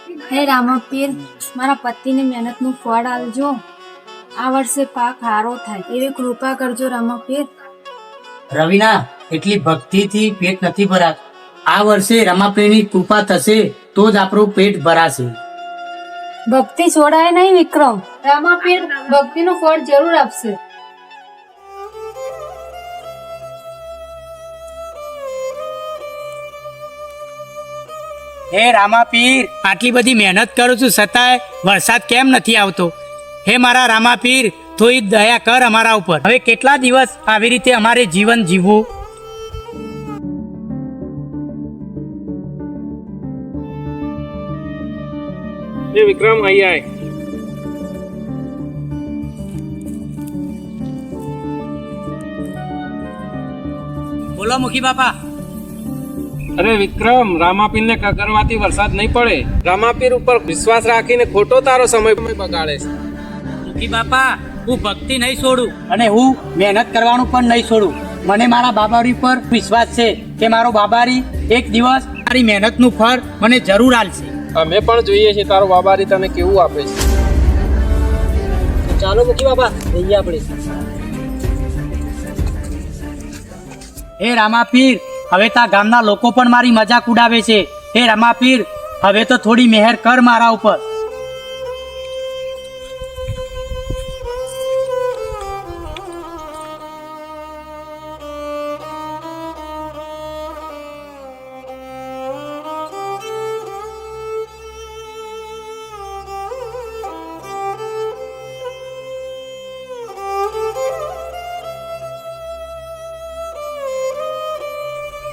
હે રામાપીર, મારા પતિની મહેનતનું ફળ આલજો. આ વર્ષે પાક સારો થાય એવી કૃપા કરજો રામાપીર. રવિના, એટલી ભક્તિથી પેટ નથી ભરાતું. આ વર્ષે રમાપીરની કૃપા થશે તો જ આપણું પેટ ભરાશે. ભક્તિ છોડાય નહીં વિક્રમ. રામાપીર ભક્તિનું ફળ જરૂર આપશે. હે રામાપીર, આટલી બધી મહેનત કરું છું છતાંય વરસાદ કેમ નથી આવતો? હે મારા રામાપીર, થોડી દયા કર અમારા ઉપર. હવે કેટલા દિવસ આવી રીતે અમારે જીવન જીવવું? એ વિક્રમ અહીંયા આય. બોલો મુખી બાપા. અરે વિક્રમ, રામાપીરને કકરવાથી વરસાદ નહીં પડે. રામાપીર ઉપર વિશ્વાસ રાખીને ખોટો તારો સમય બગાડે છે. મુખી બાપા, હું ભક્તિ નહીં છોડું અને હું મહેનત કરવાનું પણ નહીં છોડું. મને મારા બાબારી પર વિશ્વાસ છે કે મારો બાબારી એક દિવસ મારી મહેનતનું ફળ મને જરૂર આલશે. અમે પણ જોઈએ છીએ તારો બાબારી તને કેવું આપે છે. ચાલો મુખી બાપા, જઈએ આપણે. હે રામાપીર, હવે તા ગામના લોકો પણ મારી મજાક ઉડાવે છે. હે રામાપીર, હવે તો થોડી મહેર કર મારા ઉપર.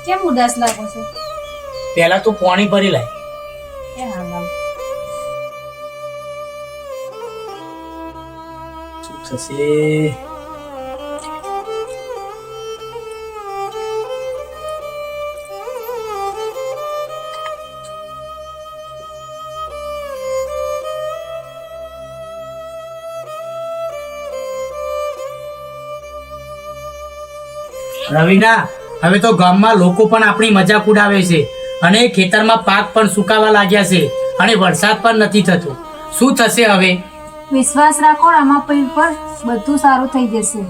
કેમ ઉદાસ લાગો છો? પહેલા તું પાણી ભરી લાય. એ હા લાવ. શું થશે? રવિના, હવે તો ગામમાં લોકો પણ આપણી મજાક ઉડાવે છે અને ખેતરમાં પાક પણ સુકાવા લાગ્યા છે અને વરસાદ પણ નથી થતો. શું થશે હવે? વિશ્વાસ રાખો રામાપીર પર, બધું સારું થઈ જશે.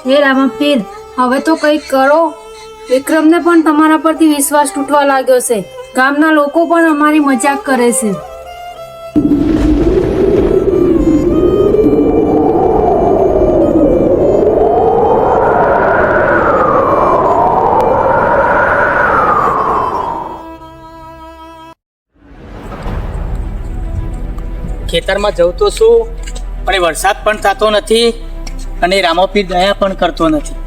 હે રામાપીર, હવે તો કંઈક કરો. વિક્રમને પણ તમારા પરથી વિશ્વાસ તૂટવા લાગ્યો છે. ગામના લોકો પણ અમારી મજાક કરે છે. ખેતરમાં જવું તો શું, પણ વરસાદ પણ થતો નથી અને રામાપીર દયા પણ કરતો નથી.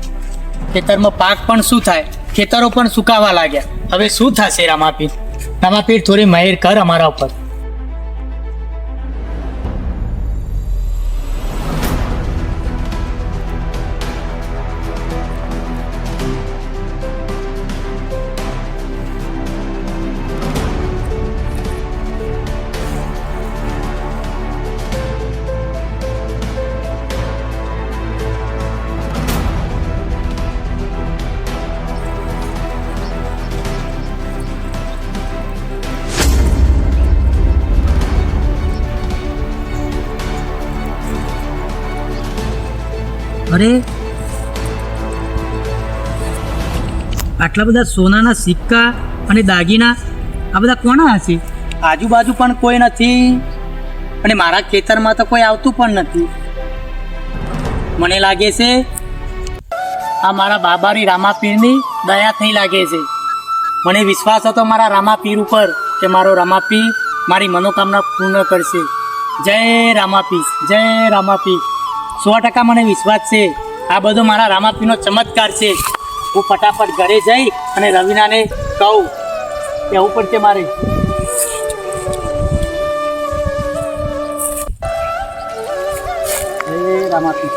ખેતરમાં પાક પણ શું થાય, ખેતરો પણ સુકાવા લાગ્યા. હવે શું થશે રામાપીર? રામાપીર, થોડી મહેર કર અમારા ઉપર. અરે, આટલા બધા સોનાના સિક્કા અને દાગીના આ બધા કોના હશે? આજુબાજુ પણ કોઈ નથી અને મારા ખેતરમાં તો કોઈ આવતું પણ નથી. મને લાગે છે આ મારા બાબારી રામાપીરની દયાથી લાગે છે. મને વિશ્વાસ હતો મારા રામાપીર ઉપર કે મારો રામાપીર મારી મનોકામના પૂર્ણ કરશે. જય રામાપીર, જય રામાપીર. 100% મને વિશ્વાસ છે આ બધો મારા રામાપીરનો ચમત્કાર છે. હું ફટાફટ ઘરે જઈ અને રવિનાને કહું, કહેવું પડશે મારે. જય રામાપીર.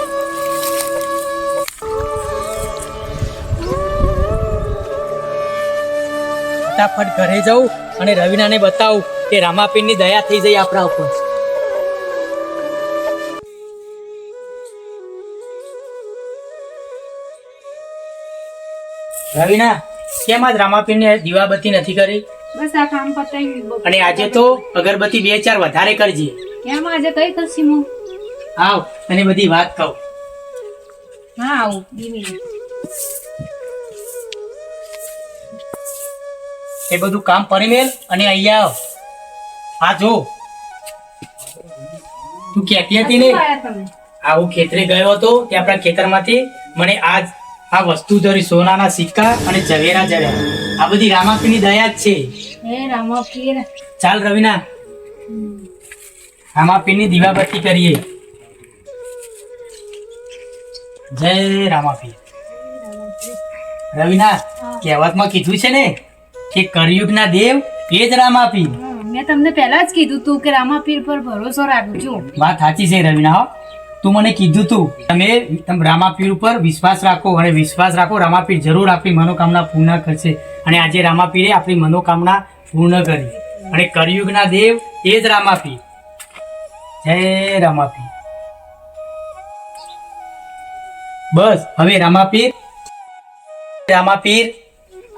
ફટાફટ ઘરે જાઉં અને રવિનાને બતાવું કે રામાપીરની દયા થઈ જાય આપણા ઉપર. રવિના, કેમ આજ રામાપીરને દીવાબત્તી નથી કરી? બસ આ કામ પતાવી ગયું. અને આજે તો અગરબત્તી 2-4 વધારે કરજે. કેમ આજે કઈ ખુશી હું? આવ અને બધી વાત કહું. હા આવું 2 મિનિટ. એ બધું કામ પરિમેલ અને અહીંયા આવ. આ જો તું કહેતી હતી ને શું લાયા તમે? આવું ખેતરે ગયો હતો તે આપણા ખેતરમાંથી મને આજ આ વસ્તુ ધરી સોનાના સિક્કા અને ઝવેરા જડ્યા. આ બધી રામાપીરની દયા જ છે. હે રામાપીર. ચાલ રવિના રામાપીરની દીવાબત્તી કરીએ. જય રામાપીર. રવિના કહેવતમાં કીધું છે ને કે કળિયુગના દેવ એ જ રામાપીર. મેં તમને પહેલા જ કીધું તું કે રામાપીર પર ભરોસો રાખજો. વાત સાચી છે રવિના. હો તું મને કીધું તું તમે રામાપીર ઉપર વિશ્વાસ રાખો અને વિશ્વાસ રાખો રામાપીર જરૂર આપણી મનોકામના પૂર્ણ કરશે. અને આજે રામાપીરે આપણી મનોકામના પૂર્ણ કરી અને કળિયુગના દેવ એ જ રામાપીર. જય રામાપીર. બસ હવે રામાપીર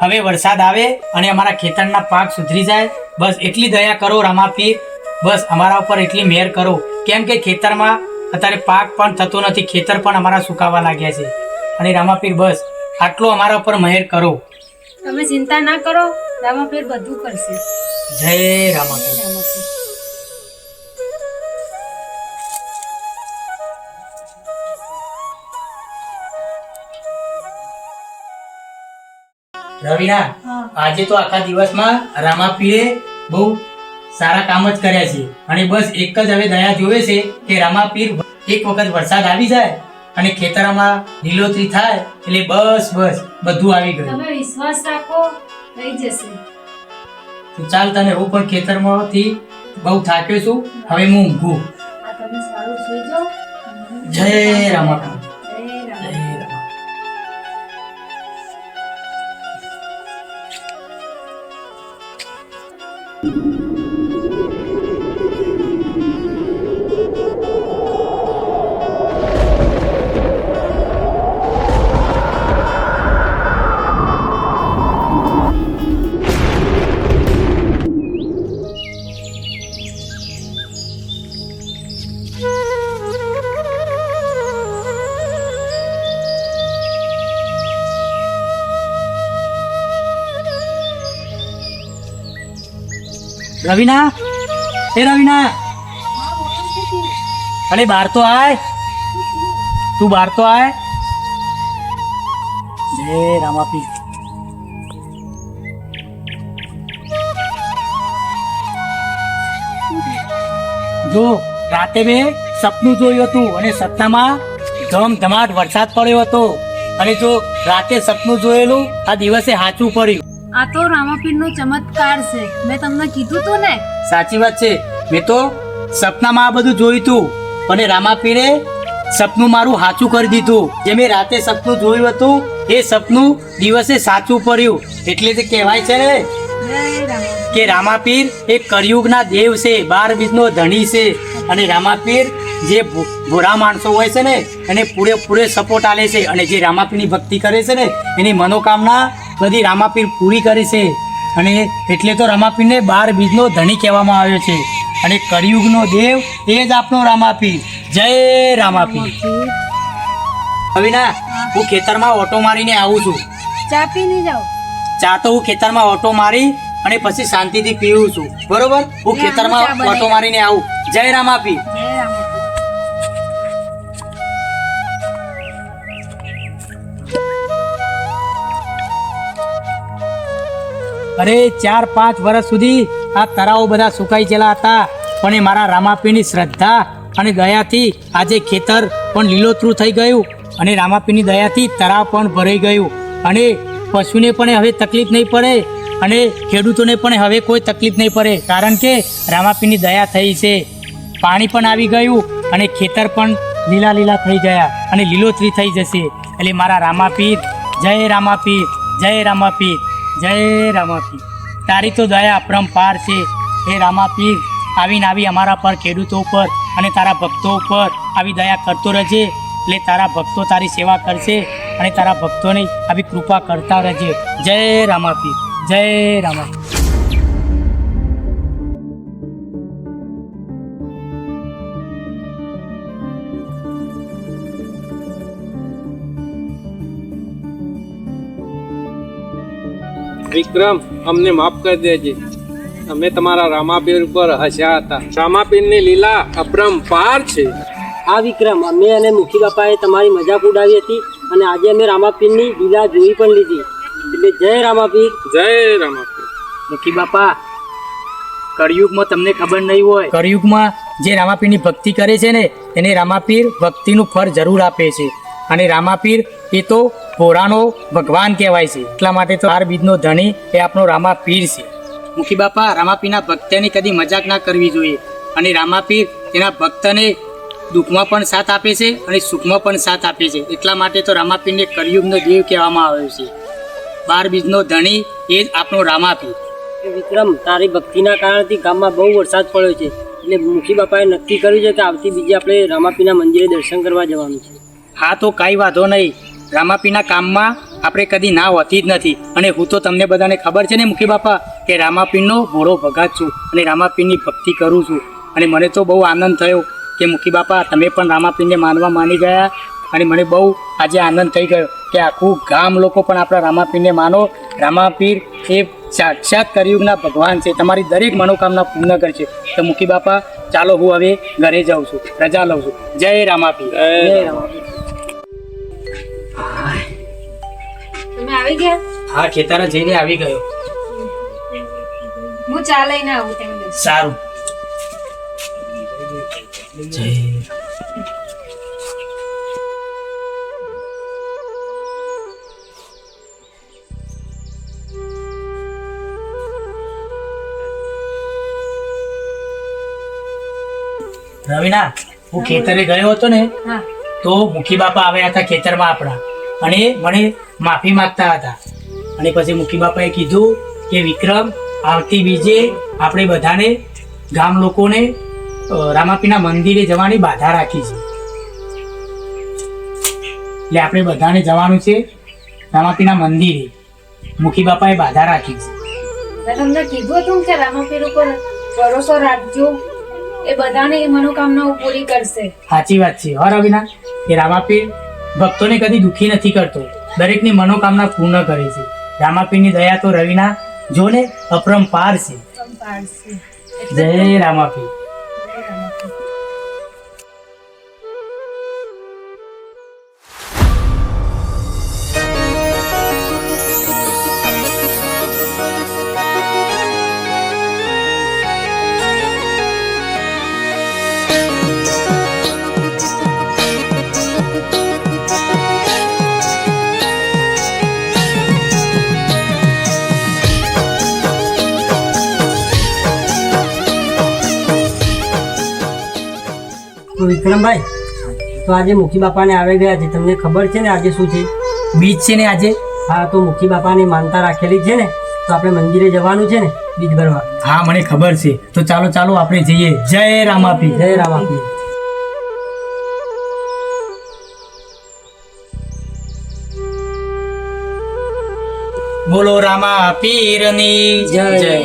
હવે વરસાદ આવે અને અમારા ખેતરના પાક સુધરી જાય. બસ એટલી દયા કરો રામાપીર. બસ અમારા ઉપર એટલી મહેર કરો. કેમ કે ખેતરમાં અત્યારે પાક પણ થતો નથી. ખેતર પણ અમારા સુકાવા લાગ્યા છે. અને રામાપીર બસ આટલો અમારા ઉપર મહેર કરો. તમે ચિંતા ના કરો, રામાપીર બધું કરશે. જય રામાપીર. રામાપીર. રવિના હા. આજે તો આખા દિવસમાં રામાપીરે બહુ સારા કામ જ કર્યા છે. અને બસ એક જ હવે દયા જોવે છે કે રામાપીર એક વખત વરસાદ આવી જાય અને ખેતરમાં લીલોતરી થાય એટલે બસ બધું આવી ગયું. તમે વિશ્વાસ રાખો, થઈ જશે. તો ચાલ તને હું પણ ખેતરમાંથી બહુ થાક્યો છું. હવે હું ઊંઘું. આ તમે સારું સુઈ જાઓ. જય રામાપીર. જય રામ. જય રામાપીર. રવિના એ રવિના અરે બહાર તો આય. તું બહાર તો આય. જય રામાપીર. જો રાતે મેં સપનું જોયું હતું અને સપનામાં ધમધમાટ વરસાદ પડ્યો હતો. અને જો રાતે સપનું જોયેલું આ દિવસે સાચું પડ્યું. આ તો રામાપીરનો ચમત્કાર છે. મેં તમને કીધું તું ને. સાચી વાત છે. મેં તો સપનામાં આ બધું જોયું હતું અને રામાપીરે સપનું મારું સાચું કરી દીધું. જે મેં રાતે સપનું જોયું હતું એ સપનું દિવસે સાચું પડ્યું. એટલે તે કહેવાય છે ને જય રામ. કે રામાપીર એ કળિયુગના દેવ છે, 12 બીજનો ધણી છે. અને રામાપીર જે ભોળા માણસો હોય છે ને એને પૂરે સપોર્ટ આલે છે. અને જે રામાપીરની ભક્તિ કરે છે ને એની મનોકામના બધી રામાપીર પૂરી કરે છે. અને એટલે તો રામાપીરને 12 બીજનો ધણી કહેવામાં આવ્યો છે. અને કળિયુગનો દેવ એ જ આપણો રામાપીર. જય રામાપીર. હવે ના હું ખેતરમાં ઓટો મારીને આવું છું. ચા પીને જાઓ. ચા તો હું ખેતરમાં ઓટો મારી અને પછી શાંતિથી પીવું છું. બરોબર, હું ચા ખેતરમાં બનાવી. ઓટો મારીને આવું. જય રામાપીર. જય રામાપીર. અરે 4-5 વર્ષ સુધી આ તળાવો બધા સુકાઈ ગયેલા હતા. પણ એ મારા રામાપીરની શ્રદ્ધા અને દયાથી આજે ખેતર પણ લીલોતરું થઈ ગયું. અને રામાપીરની દયાથી તળાવ પણ ભરાઈ ગયું. અને પશુને પણ હવે તકલીફ નહીં પડે અને ખેડૂતોને પણ હવે કોઈ તકલીફ નહીં પડે. કારણ કે રામાપીરની દયા થઈ છે. પાણી પણ આવી ગયું અને ખેતર પણ લીલા થઈ ગયા અને લીલોતરી થઈ જશે. એટલે મારા રામાપીર, જય રામાપીર, જય રામાપીર, જય રામાપીર. તારી તો દયા અપરંપાર છે. હે રામાપીર, આવી અમારા પર, ખેડૂતો ઉપર અને તારા ભક્તો ઉપર આવી દયા કરતો રહેજે. એટલે તારા ભક્તો તારી સેવા કરશે અને તારા ભક્તોની આવી કૃપા કરતા રહેજે. જય રામાપીર, જય રામાપીર. વિક્રમ, અમને માફ કરી દેજે. અમે તમારા રામાપીર ઉપર હસ્યા હતા. રામાપીરની લીલા અપરંપાર છે. આ વિક્રમ, અમે અને મુખી બાપાએ તમારી મજાક ઉડાવી હતી અને આજે અમે રામાપીરની લીલા જોઈ પણ લીધી. એટલે જય રામાપીર. જય રામાપીર. મુખી બાપા, કળિયુગમાં તમને ખબર નહીં હોય, કળિયુગમાં જે રામાપીરની ભક્તિ કરે છે ને એને રામાપીર ભક્તિનું ફળ જરૂર આપે છે. અને રામાપીર એ તો ભોળાનો ભગવાન કહેવાય છે. એટલા માટે તો 12 બીજનો ધણી એ આપણો રામાપીર છે. મુખી બાપા, રામાપીરના ભક્તની કદી મજાક ના કરવી જોઈએ. અને રામાપીર તેના ભક્તને દુઃખમાં પણ સાથ આપે છે અને સુખમાં પણ સાથ આપે છે. એટલા માટે તો રામાપીરને કળિયુગનો દેવ કહેવામાં આવ્યો છે. 12 બીજનો ધણી એ જ આપણો રામાપીર. વિક્રમ, તારી ભક્તિના કારણથી ગામમાં બહુ વરસાદ પડ્યો છે. એટલે મુખી બાપાએ નક્કી કર્યું છે કે આવતી બીજે આપણે રામાપીરના મંદિરે દર્શન કરવા જવાનું છે. હા, તો કાંઈ વાંધો નહીં. રામાપીરના કામમાં આપણે કદી ના હોતી જ નથી. અને હું તો તમને બધાને ખબર છે ને મુખી બાપા કે રામાપીરનો ભોળો ભગત છું અને રામાપીરની ભક્તિ કરું છું. અને મને તો બહુ આનંદ થયો કે મુખી બાપા તમે પણ રામાપીરને માનવા માની ગયા. અને મને બહુ આજે આનંદ થઈ ગયો કે આખું ગામ લોકો પણ આપણા રામાપીરને માનો. રામાપીર એ સાક્ષાત કળિયુગના ભગવાન છે. તમારી દરેક મનોકામના પૂર્ણ કરશે. તો મુખી બાપા, ચાલો હું હવે ઘરે જાઉં છું, રજા લઉં છું. જય રામાપીર. જય રામાપીર. તમે આવી ગયા? હા, ખેતરે જઈને આવી ગયો. હું ચા લઈને આવું તેમને. સારું. જય રવિના, હું ખેતરે ગયો હતો ને હા. તો મુખી બાપા આવ્યા હતા ખેતરમાં આપણા અને મને માફી માંગતા હતા. અને પછી મુખી બાપાએ કીધું કે વિક્રમ, આવતી બીજે આપણે બધાને ગામ લોકોને રામાપીરના મંદિરે જવાની બાધા રાખી છે. એટલે આપણે બધાને જવાનું છે રામાપીરના મંદિરે. મુખી બાપાએ બાધા રાખી છે. મેં તમને કીધું હતું કે રામાપીર ઉપર ભરોસો રાખજો, એ બધાની મનોકામનાઓ પૂરી કરશે. સાચી વાત છે હો રવિના, કે રામાપીર ભક્તોને કદી દુઃખી નથી કરતો, દરેકની મનોકામના પૂર્ણ કરે છે. રામાપીરની દયા તો રવિના જોને અપરંપાર છે. જય રામાપીર. તો વિક્રમભાઈ, તો આજે મુખી બાપાને આવી ગયા છે. તમને ખબર છે ને આજે શું છે? બીજ છે ને આજે. હા, તો મુખી બાપાની માનતા રાખેલી છે ને, તો આપણે મંદિરે જવાનું છે ને બીજ ભરવા. હા, મને ખબર છે. તો ચાલો ચાલો આપણે જઈએ. જય રામાપીર. જય રામાપીર. બોલો રામાપીરની જય.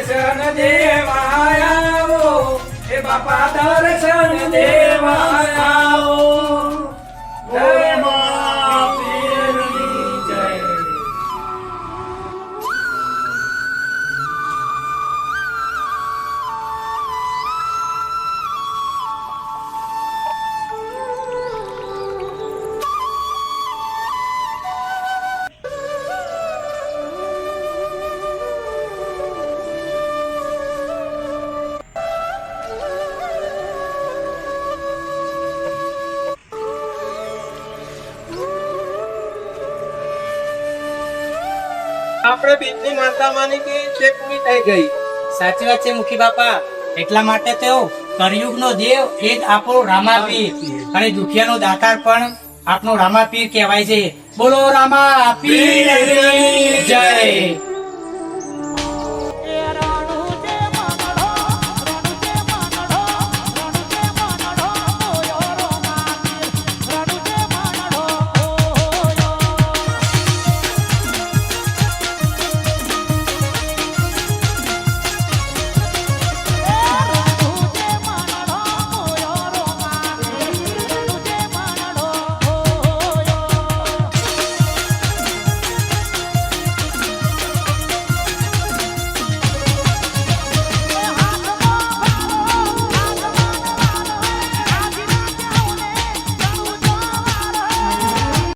દર્શન દેવા આવો એ બાપા દર્શન દેવા આવો જય મા પીરની જય. આપણે બીજની માનતા માની કે છે પૂરી થઈ ગઈ. સાચી વાત છે મુખી બાપા. એટલા માટે તો કળિયુગનો દેવ એ જ આપણો રામાપીર અને દુખિયાનો દાતાર પણ આપણો રામાપીર કહેવાય છે. બોલો રામાપીરની જય.